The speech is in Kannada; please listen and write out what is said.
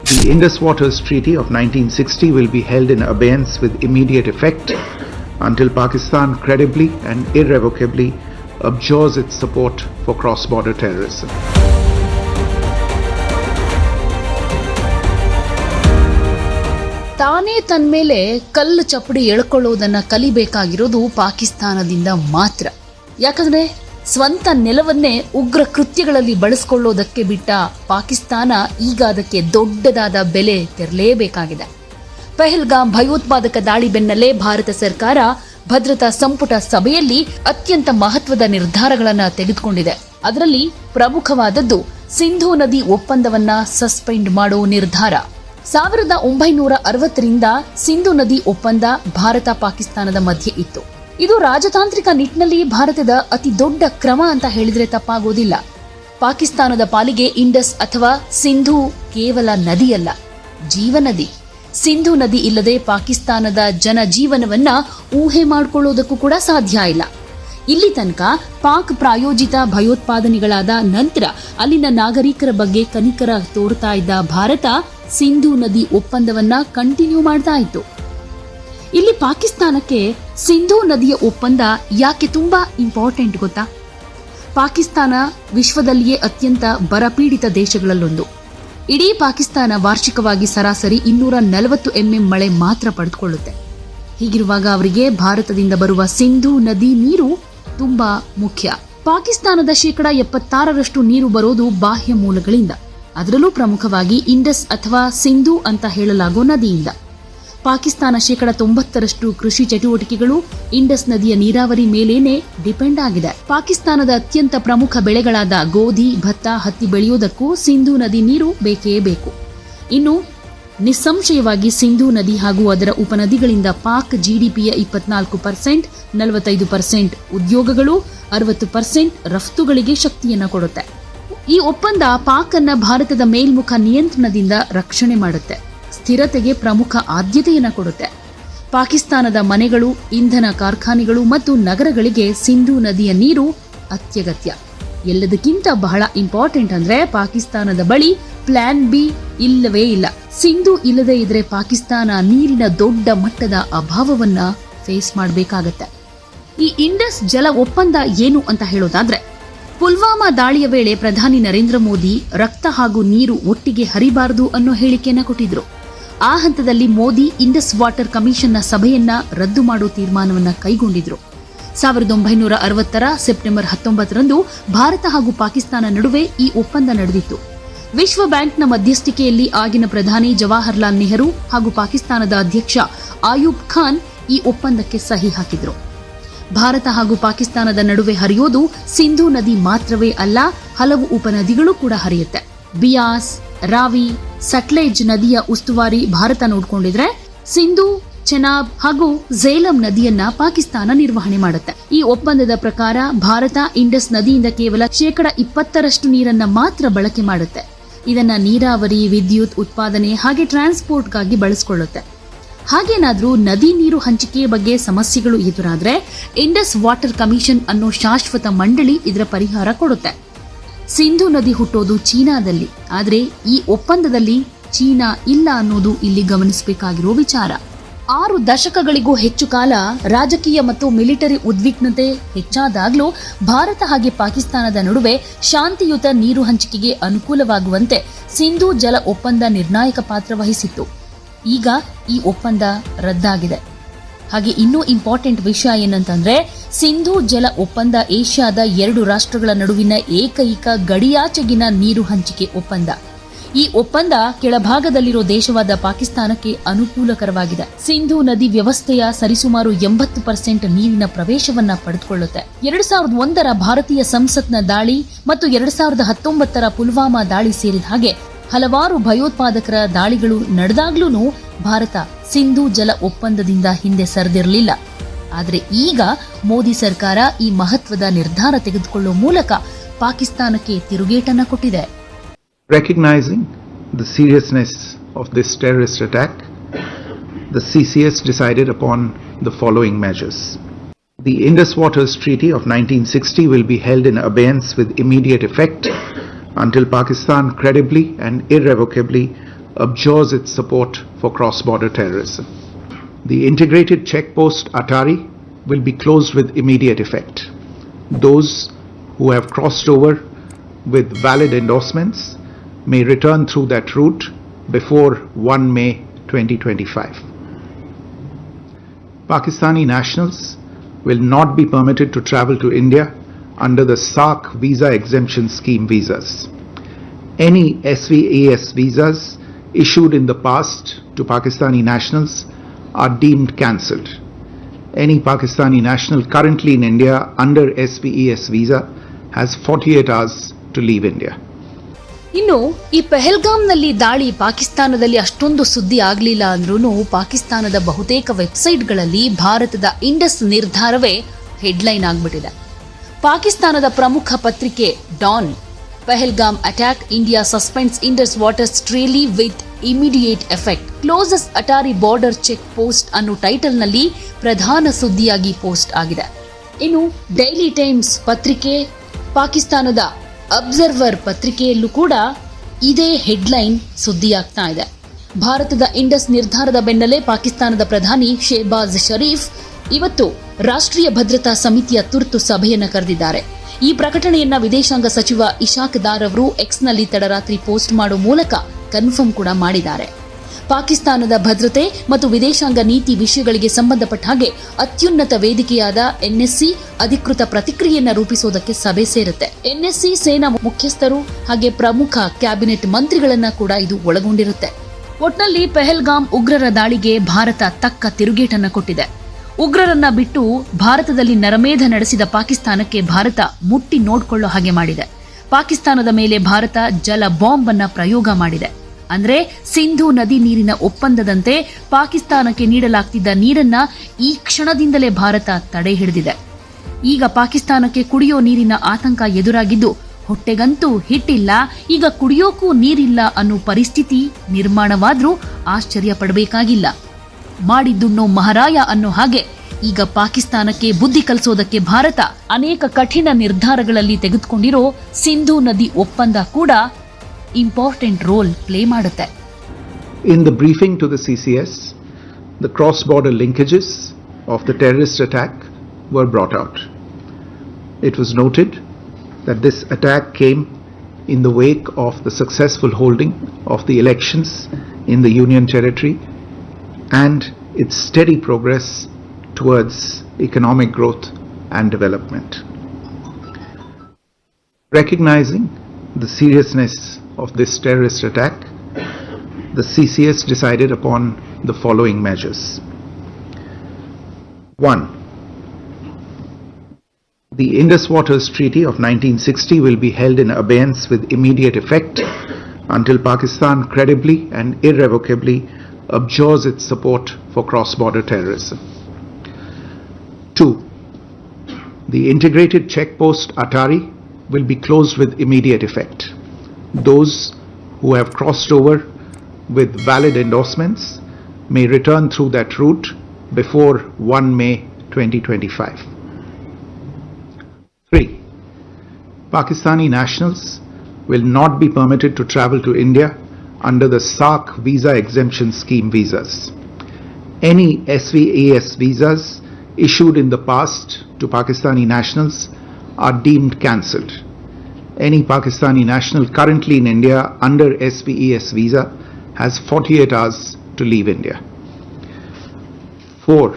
The Indus Waters Treaty of 1960 will be held in abeyance with immediate effect until Pakistan credibly and irrevocably abjures its support for cross-border terrorism. ತಾನೇ ತನ್ಮೇಲೆ ಕಲ್ಲು ಚಪ್ಪಡಿ ಎಳ್ಕೊಳ್ಳೋದನ್ನ ಕಲಿಬೇಕಾಗಿರೋದು ಪಾಕಿಸ್ತಾನದಿಂದ ಮಾತ್ರ. ಯಾಕಂದ್ರೆ ಸ್ವಂತ ನೆಲವನ್ನೇ ಉಗ್ರ ಕೃತ್ಯಗಳಲ್ಲಿ ಬಳಸಿಕೊಳ್ಳೋದಕ್ಕೆ ಬಿಟ್ಟ ಪಾಕಿಸ್ತಾನ ಈಗ ಅದಕ್ಕೆ ದೊಡ್ಡದಾದ ಬೆಲೆ ತೆರಲೇಬೇಕಾಗಿದೆ. ಪಹಲ್ಗಾಮ್ ಭಯೋತ್ಪಾದಕ ದಾಳಿ ಬೆನ್ನಲ್ಲೇ ಭಾರತ ಸರ್ಕಾರ ಭದ್ರತಾ ಸಂಪುಟ ಸಭೆಯಲ್ಲಿ ಅತ್ಯಂತ ಮಹತ್ವದ ನಿರ್ಧಾರಗಳನ್ನು ತೆಗೆದುಕೊಂಡಿದೆ. ಅದರಲ್ಲಿ ಪ್ರಮುಖವಾದದ್ದು ಸಿಂಧೂ ನದಿ ಒಪ್ಪಂದವನ್ನ ಸಸ್ಪೆಂಡ್ ಮಾಡೋ ನಿರ್ಧಾರ. 1960ರಿಂದ ಸಿಂಧೂ ನದಿ ಒಪ್ಪಂದ ಭಾರತ ಪಾಕಿಸ್ತಾನದ ಮಧ್ಯೆ ಇತ್ತು. ಇದು ರಾಜತಾಂತ್ರಿಕ ನಿಟ್ಟಿನಲ್ಲಿ ಭಾರತದ ಅತಿ ದೊಡ್ಡ ಕ್ರಮ ಅಂತ ಹೇಳಿದ್ರೆ ತಪ್ಪಾಗೋದಿಲ್ಲ. ಪಾಕಿಸ್ತಾನದ ಪಾಲಿಗೆ ಇಂಡಸ್ ಅಥವಾ ಸಿಂಧೂ ಕೇವಲ ನದಿಯಲ್ಲ, ಜೀವನದಿ. ಸಿಂಧೂ ನದಿ ಇಲ್ಲದೆ ಪಾಕಿಸ್ತಾನದ ಜನಜೀವನವನ್ನ ಊಹೆ ಮಾಡಿಕೊಳ್ಳೋದಕ್ಕೂ ಕೂಡ ಸಾಧ್ಯ ಇಲ್ಲ. ಇಲ್ಲಿ ತನಕ ಪಾಕ್ ಪ್ರಾಯೋಜಿತ ಭಯೋತ್ಪಾದನೆಗಳಾದ ನಂತರ ಅಲ್ಲಿನ ನಾಗರಿಕರ ಬಗ್ಗೆ ಕನಿಕರ ತೋರ್ತಾ ಇದ್ದ ಭಾರತ ಸಿಂಧೂ ನದಿ ಒಪ್ಪಂದವನ್ನ ಕಂಟಿನ್ಯೂ ಮಾಡ್ತಾ ಇತ್ತು. ಇಲ್ಲಿ ಪಾಕಿಸ್ತಾನಕ್ಕೆ ಸಿಂಧೂ ನದಿಯ ಒಪ್ಪಂದ ಯಾಕೆ ತುಂಬಾ ಇಂಪಾರ್ಟೆಂಟ್ ಗೊತ್ತಾ? ಪಾಕಿಸ್ತಾನ ವಿಶ್ವದಲ್ಲಿಯೇ ಅತ್ಯಂತ ಬರಪೀಡಿತ ದೇಶಗಳಲ್ಲೊಂದು. ಇಡೀ ಪಾಕಿಸ್ತಾನ ವಾರ್ಷಿಕವಾಗಿ ಸರಾಸರಿ 240 mm ಮಳೆ ಮಾತ್ರ ಪಡೆದುಕೊಳ್ಳುತ್ತೆ. ಹೀಗಿರುವಾಗ ಅವರಿಗೆ ಭಾರತದಿಂದ ಬರುವ ಸಿಂಧೂ ನದಿ ನೀರು ತುಂಬಾ ಮುಖ್ಯ. ಪಾಕಿಸ್ತಾನದ 76% ನೀರು ಬರೋದು ಬಾಹ್ಯ ಮೂಲಗಳಿಂದ, ಅದರಲ್ಲೂ ಪ್ರಮುಖವಾಗಿ ಇಂಡಸ್ ಅಥವಾ ಸಿಂಧೂ ಅಂತ ಹೇಳಲಾಗೋ ನದಿಯಿಂದ. ಪಾಕಿಸ್ತಾನ 90% ಕೃಷಿ ಚಟುವಟಿಕೆಗಳು ಇಂಡಸ್ ನದಿಯ ನೀರಾವರಿ ಮೇಲೇನೆ ಡಿಪೆಂಡ್ ಆಗಿದೆ. ಪಾಕಿಸ್ತಾನದ ಅತ್ಯಂತ ಪ್ರಮುಖ ಬೆಳೆಗಳಾದ ಗೋಧಿ, ಭತ್ತ, ಹತ್ತಿ ಬೆಳೆಯುವುದಕ್ಕೂ ಸಿಂಧೂ ನದಿ ನೀರು ಬೇಕೇ ಬೇಕು. ಇನ್ನು ನಿಸ್ಸಂಶಯವಾಗಿ ಸಿಂಧೂ ನದಿ ಹಾಗೂ ಅದರ ಉಪನದಿಗಳಿಂದ ಪಾಕ್ ಜಿಡಿಪಿಯ 24%, 45% ಉದ್ಯೋಗಗಳು, 60% ರಫ್ತುಗಳಿಗೆ ಶಕ್ತಿಯನ್ನ ಕೊಡುತ್ತೆ. ಈ ಒಪ್ಪಂದ ಪಾಕ್ ಅನ್ನ ಭಾರತದ ಮೇಲ್ಮುಖ ನಿಯಂತ್ರಣದಿಂದ ರಕ್ಷಣೆ ಮಾಡುತ್ತೆ, ಸ್ಥಿರತೆಗೆ ಪ್ರಮುಖ ಆದ್ಯತೆಯನ್ನ ಕೊಡುತ್ತೆ. ಪಾಕಿಸ್ತಾನದ ಮನೆಗಳು, ಇಂಧನ ಕಾರ್ಖಾನೆಗಳು ಮತ್ತು ನಗರಗಳಿಗೆ ಸಿಂಧೂ ನದಿಯ ನೀರು ಅತ್ಯಗತ್ಯ. ಎಲ್ಲದಕ್ಕಿಂತ ಬಹಳ ಇಂಪಾರ್ಟೆಂಟ್ ಅಂದ್ರೆ ಪಾಕಿಸ್ತಾನದ ಬಳಿ ಪ್ಲಾನ್ ಬಿ ಇಲ್ಲವೇ ಇಲ್ಲ. ಸಿಂಧೂ ಇಲ್ಲದೆ ಇದ್ರೆ ಪಾಕಿಸ್ತಾನ ನೀರಿನ ದೊಡ್ಡ ಮಟ್ಟದ ಅಭಾವವನ್ನ ಫೇಸ್ ಮಾಡಬೇಕಾಗತ್ತೆ. ಈ ಇಂಡಸ್ ಜಲ ಒಪ್ಪಂದ ಏನು ಅಂತ ಹೇಳೋದಾದ್ರೆ, ಪುಲ್ವಾಮಾ ದಾಳಿಯ ವೇಳೆ ಪ್ರಧಾನಿ ನರೇಂದ್ರ ಮೋದಿ ರಕ್ತ ಹಾಗೂ ನೀರು ಒಟ್ಟಿಗೆ ಹರಿಬಾರದು ಅನ್ನೋ ಹೇಳಿಕೆಯನ್ನ ಕೊಟ್ಟಿದ್ರು. ಆ ಹಂತದಲ್ಲಿ ಮೋದಿ ಇಂಡಸ್ ವಾಟರ್ ಕಮಿಷನ್ನ ಸಭೆಯನ್ನ ರದ್ದು ಮಾಡೋ ತೀರ್ಮಾನವನ್ನ ಕೈಗೊಂಡಿದ್ರು. 1960ರ ಸೆಪ್ಟೆಂಬರ್ 19ರಂದು ಭಾರತ ಹಾಗೂ ಪಾಕಿಸ್ತಾನ ನಡುವೆ ಈ ಒಪ್ಪಂದ ನಡೆದಿತ್ತು. ವಿಶ್ವ ಬ್ಯಾಂಕ್ನ ಮಧ್ಯಸ್ಥಿಕೆಯಲ್ಲಿ ಆಗಿನ ಪ್ರಧಾನಿ ಜವಾಹರ್ಲಾಲ್ ನೆಹರು ಹಾಗೂ ಪಾಕಿಸ್ತಾನದ ಅಧ್ಯಕ್ಷ ಆಯೂಬ್ ಖಾನ್ ಈ ಒಪ್ಪಂದಕ್ಕೆ ಸಹಿ ಹಾಕಿದ್ರು. ಭಾರತ ಹಾಗೂ ಪಾಕಿಸ್ತಾನದ ನಡುವೆ ಹರಿಯೋದು ಸಿಂಧೂ ನದಿ ಮಾತ್ರವೇ ಅಲ್ಲ, ಹಲವು ಉಪನದಿಗಳು ಕೂಡ ಹರಿಯುತ್ತೆ. ಬಿಯಾಸ್, ರಾವಿ, ಸಟ್ಲೇಜ್ ನದಿಯ ಉಸ್ತುವಾರಿ ಭಾರತ ನೋಡ್ಕೊಂಡಿದ್ರೆ, ಸಿಂಧೂ, ಚೆನಾಬ್ ಹಾಗೂ ಝೇಲಂ ನದಿಯನ್ನ ಪಾಕಿಸ್ತಾನ ನಿರ್ವಹಣೆ ಮಾಡುತ್ತೆ. ಈ ಒಪ್ಪಂದದ ಪ್ರಕಾರ ಭಾರತ ಇಂಡಸ್ ನದಿಯಿಂದ ಕೇವಲ 20% ನೀರನ್ನ ಮಾತ್ರ ಬಳಕೆ ಮಾಡುತ್ತೆ. ಇದನ್ನ ನೀರಾವರಿ, ವಿದ್ಯುತ್ ಉತ್ಪಾದನೆ ಹಾಗೆ ಟ್ರಾನ್ಸ್ಪೋರ್ಟ್ಗಾಗಿ ಬಳಸಿಕೊಳ್ಳುತ್ತೆ. ಹಾಗೇನಾದ್ರೂ ನದಿ ನೀರು ಹಂಚಿಕೆಯ ಬಗ್ಗೆ ಸಮಸ್ಯೆಗಳು ಎದುರಾದ್ರೆ ಇಂಡಸ್ ವಾಟರ್ ಕಮಿಷನ್ ಅನ್ನೋ ಶಾಶ್ವತ ಮಂಡಳಿ ಇದರ ಪರಿಹಾರ ಕೊಡುತ್ತೆ. ಸಿಂಧೂ ನದಿ ಹುಟ್ಟೋದು ಚೀನಾದಲ್ಲಿ, ಆದ್ರೆ ಈ ಒಪ್ಪಂದದಲ್ಲಿ ಚೀನಾ ಇಲ್ಲ ಅನ್ನೋದು ಇಲ್ಲಿ ಗಮನಿಸಬೇಕಾಗಿರೋ ವಿಚಾರ. 6 ದಶಕಗಳಿಗೂ ಹೆಚ್ಚು ಕಾಲ ರಾಜಕೀಯ ಮತ್ತು ಮಿಲಿಟರಿ ಉದ್ವಿಗ್ನತೆ ಹೆಚ್ಚಾದಾಗ್ಲೂ ಭಾರತ ಹಾಗೆ ಪಾಕಿಸ್ತಾನದ ನಡುವೆ ಶಾಂತಿಯುತ ನೀರು ಹಂಚಿಕೆಗೆ ಅನುಕೂಲವಾಗುವಂತೆ ಸಿಂಧೂ ಜಲ ಒಪ್ಪಂದ ನಿರ್ಣಾಯಕ ಪಾತ್ರ ವಹಿಸಿತ್ತು. ಈಗ ಈ ಒಪ್ಪಂದ ರದ್ದಾಗಿದೆ. ಹಾಗೆ ಇನ್ನೂ ಇಂಪಾರ್ಟೆಂಟ್ ವಿಷಯ ಏನಂತಂದ್ರೆ, ಸಿಂಧೂ ಜಲ ಒಪ್ಪಂದ ಏಷ್ಯಾದ 2 ರಾಷ್ಟ್ರಗಳ ನಡುವಿನ ಏಕೈಕ ಗಡಿಯಾಚೆಗಿನ ನೀರು ಹಂಚಿಕೆ ಒಪ್ಪಂದ. ಈ ಒಪ್ಪಂದ ಕೆಳಭಾಗದಲ್ಲಿರೋ ದೇಶವಾದ ಪಾಕಿಸ್ತಾನಕ್ಕೆ ಅನುಕೂಲಕರವಾಗಿದೆ. ಸಿಂಧೂ ನದಿ ವ್ಯವಸ್ಥೆಯ ಸರಿಸುಮಾರು 80% ನೀರಿನ ಪ್ರವೇಶವನ್ನ ಪಡೆದುಕೊಳ್ಳುತ್ತೆ. 2001ರ ಭಾರತೀಯ ಸಂಸತ್ನ ದಾಳಿ ಮತ್ತು 2019ರ ಪುಲ್ವಾಮಾ ದಾಳಿ ಸೇರಿದ ಹಾಗೆ ಹಲವಾರು ಭಯೋತ್ಪಾದಕರ ದಾಳಿಗಳು ನಡೆದಾಗ್ಲೂ ಭಾರತ ಸಿಂಧೂ ಜಲ ಒಪ್ಪಂದದಿಂದ ಹಿಂದೆ ಸರಿದಿರಲಿಲ್ಲ. ಆದರೆ ಈಗ ಮೋದಿ ಸರ್ಕಾರ ಈ ಮಹತ್ವದ ನಿರ್ಧಾರ ತೆಗೆದುಕೊಳ್ಳುವ ಮೂಲಕ ಪಾಕಿಸ್ತಾನಕ್ಕೆ ತಿರುಗೇಟನ್ನ ಕೊಟ್ಟಿದೆ. Recognizing the seriousness of this terrorist attack, the CCS decided upon the following measures. The Indus Waters Treaty of 1960 will be held in abeyance with immediate effect until Pakistan credibly and irrevocably abjures its support for cross-border terrorism. The integrated check post Atari will be closed with immediate effect. Those who have crossed over with valid endorsements may return through that route before 1 May 2025. Pakistani nationals will not be permitted to travel to India under the SARC visa exemption scheme visas. Any SVAS visas issued in the past to Pakistani nationals are deemed cancelled. Any Pakistani national currently in India under SVES visa has 48 hours to leave India. ಇನ್ನು ಈ ಪೆಹಲ್ಗಾಮ್ನಲ್ಲಿ ದಾಳಿ ಪಾಕಿಸ್ತಾನದಲ್ಲಿ ಅಷ್ಟೊಂದು ಸುದ್ದಿ ಆಗಲಿಲ್ಲ ಅಂದ್ರೂ ಪಾಕಿಸ್ತಾನದ ಬಹುತೇಕ ವೆಬ್ಸೈಟ್ಗಳಲ್ಲಿ ಭಾರತದ ಇಂಡಸ್ ನಿರ್ಧಾರವೇ ಹೆಡ್ಲೈನ್ ಆಗ್ಬಿಟ್ಟಿದೆ. ಪಾಕಿಸ್ತಾನದ ಪ್ರಮುಖ ಪತ್ರಿಕೆ Dawn Pahalgam attack India suspends Indus water ಸ್ಟ್ರೇಲಿ with immediate effect closes Attari border check post ಅನ್ನೋ ಟೈಟಲ್ನಲ್ಲಿ ಪ್ರಧಾನ ಸುದ್ದಿಯಾಗಿ ಪೋಸ್ಟ್ ಆಗಿದೆ. ಇನ್ನು ಡೈಲಿ ಟೈಮ್ಸ್ ಪತ್ರಿಕೆ, ಪಾಕಿಸ್ತಾನದ ಅಬ್ಸರ್ವರ್ ಪತ್ರಿಕೆಯಲ್ಲೂ ಕೂಡ ಇದೇ ಹೆಡ್ಲೈನ್ ಸುದ್ದಿಯಾಗ್ತಾ ಇದೆ. ಭಾರತದ ಇಂಡಸ್ ನಿರ್ಧಾರದ ಬೆನ್ನಲ್ಲೇ ಪಾಕಿಸ್ತಾನದ ಪ್ರಧಾನಿ ಶೆಹಬಾಜ್ ಶರೀಫ್ ಇವತ್ತು ರಾಷ್ಟ್ರೀಯ ಭದ್ರತಾ ಸಮಿತಿಯ ತುರ್ತು ಸಭೆಯನ್ನ ಕರೆದಿದ್ದಾರೆ. ಈ ಪ್ರಕಟಣೆಯನ್ನ ವಿದೇಶಾಂಗ ಸಚಿವ ಇಶಾಕ್ ದಾರ್ ಅವರು ಎಕ್ಸ್ನಲ್ಲಿ ತಡರಾತ್ರಿ ಪೋಸ್ಟ್ ಮಾಡುವ ಮೂಲಕ ಕನ್ಫರ್ಮ್ ಕೂಡ ಮಾಡಿದ್ದಾರೆ. ಪಾಕಿಸ್ತಾನದ ಭದ್ರತೆ ಮತ್ತು ವಿದೇಶಾಂಗ ನೀತಿ ವಿಷಯಗಳಿಗೆ ಸಂಬಂಧಪಟ್ಟ ಹಾಗೆ ಅತ್ಯುನ್ನತ ವೇದಿಕೆಯಾದ ಎನ್ಎಸ್ಸಿ ಅಧಿಕೃತ ಪ್ರತಿಕ್ರಿಯೆಯನ್ನು ರೂಪಿಸುವುದಕ್ಕೆ ಸಭೆ ಸೇರುತ್ತೆ. ಎನ್ಎಸ್ಸಿ ಸೇನಾ ಮುಖ್ಯಸ್ಥರು ಹಾಗೆ ಪ್ರಮುಖ ಕ್ಯಾಬಿನೆಟ್ ಮಂತ್ರಿಗಳನ್ನ ಕೂಡ ಇದು ಒಳಗೊಂಡಿರುತ್ತೆ. ಒಟ್ನಲ್ಲಿ ಪೆಹಲ್ಗಾಮ್ ಉಗ್ರರ ದಾಳಿಗೆ ಭಾರತ ತಕ್ಕ ತಿರುಗೇಟನ್ನ ಕೊಟ್ಟಿದೆ. ಉಗ್ರರನ್ನ ಬಿಟ್ಟು ಭಾರತದಲ್ಲಿ ನರಮೇಧ ನಡೆಸಿದ ಪಾಕಿಸ್ತಾನಕ್ಕೆ ಭಾರತ ಮುಟ್ಟಿ ನೋಡ್ಕೊಳ್ಳೋ ಹಾಗೆ ಮಾಡಿದೆ. ಪಾಕಿಸ್ತಾನದ ಮೇಲೆ ಭಾರತ ಜಲ ಬಾಂಬ್ ಅನ್ನ ಪ್ರಯೋಗ ಮಾಡಿದೆ. ಅಂದ್ರೆ ಸಿಂಧೂ ನದಿ ನೀರಿನ ಒಪ್ಪಂದದಂತೆ ಪಾಕಿಸ್ತಾನಕ್ಕೆ ನೀಡಲಾಗ್ತಿದ್ದ ನೀರನ್ನ ಈ ಕ್ಷಣದಿಂದಲೇ ಭಾರತ ತಡೆ ಹಿಡಿದಿದೆ. ಈಗ ಪಾಕಿಸ್ತಾನಕ್ಕೆ ಕುಡಿಯೋ ನೀರಿನ ಆತಂಕ ಎದುರಾಗಿದ್ದು ಹೊಟ್ಟೆಗಂತೂ ಹಿಟ್ಟಿಲ್ಲ, ಈಗ ಕುಡಿಯೋಕ್ಕೂ ನೀರಿಲ್ಲ ಅನ್ನೋ ಪರಿಸ್ಥಿತಿ ನಿರ್ಮಾಣವಾದ್ರೂ ಆಶ್ಚರ್ಯ ಪಡಬೇಕಾಗಿಲ್ಲ. ಮಾಡಿದ್ದುಣ್ಣೋ ಮಹಾರಾಯ ಅನ್ನೋ ಹಾಗೆ ಈಗ ಪಾಕಿಸ್ತಾನಕ್ಕೆ ಬುದ್ಧಿ ಕಲಿಸೋದಕ್ಕೆ ಭಾರತ ಅನೇಕ ಕಠಿಣ ನಿರ್ಧಾರಗಳಲ್ಲಿ ತೆಗೆದುಕೊಂಡಿರೋ ಸಿಂಧೂ ನದಿ ಒಪ್ಪಂದ ಕೂಡ ಇಂಪಾರ್ಟೆಂಟ್ ರೋಲ್ ಪ್ಲೇ ಮಾಡುತ್ತೆ. In the briefing to the CCS, the cross-border linkages of the terrorist attack were brought out. It was noted that this attack came in the wake of the successful holding of the elections in the Union Territory and its steady progress towards economic growth and development. Recognizing the seriousness of this terrorist attack, the CCS decided upon the following measures. 1. The Indus Waters Treaty of 1960 will be held in abeyance with immediate effect until Pakistan credibly and irrevocably abjures its support for cross-border terrorism. 2. The integrated check post Atari will be closed with immediate effect. Those who have crossed over with valid endorsements may return through that route before 1 May 2025. 3. Pakistani nationals will not be permitted to travel to India under the SARC visa exemption scheme visas. Any SVAS visas issued in the past to Pakistani nationals are deemed cancelled. Any Pakistani national currently in India under SVES visa has 48 hours to leave India. 4.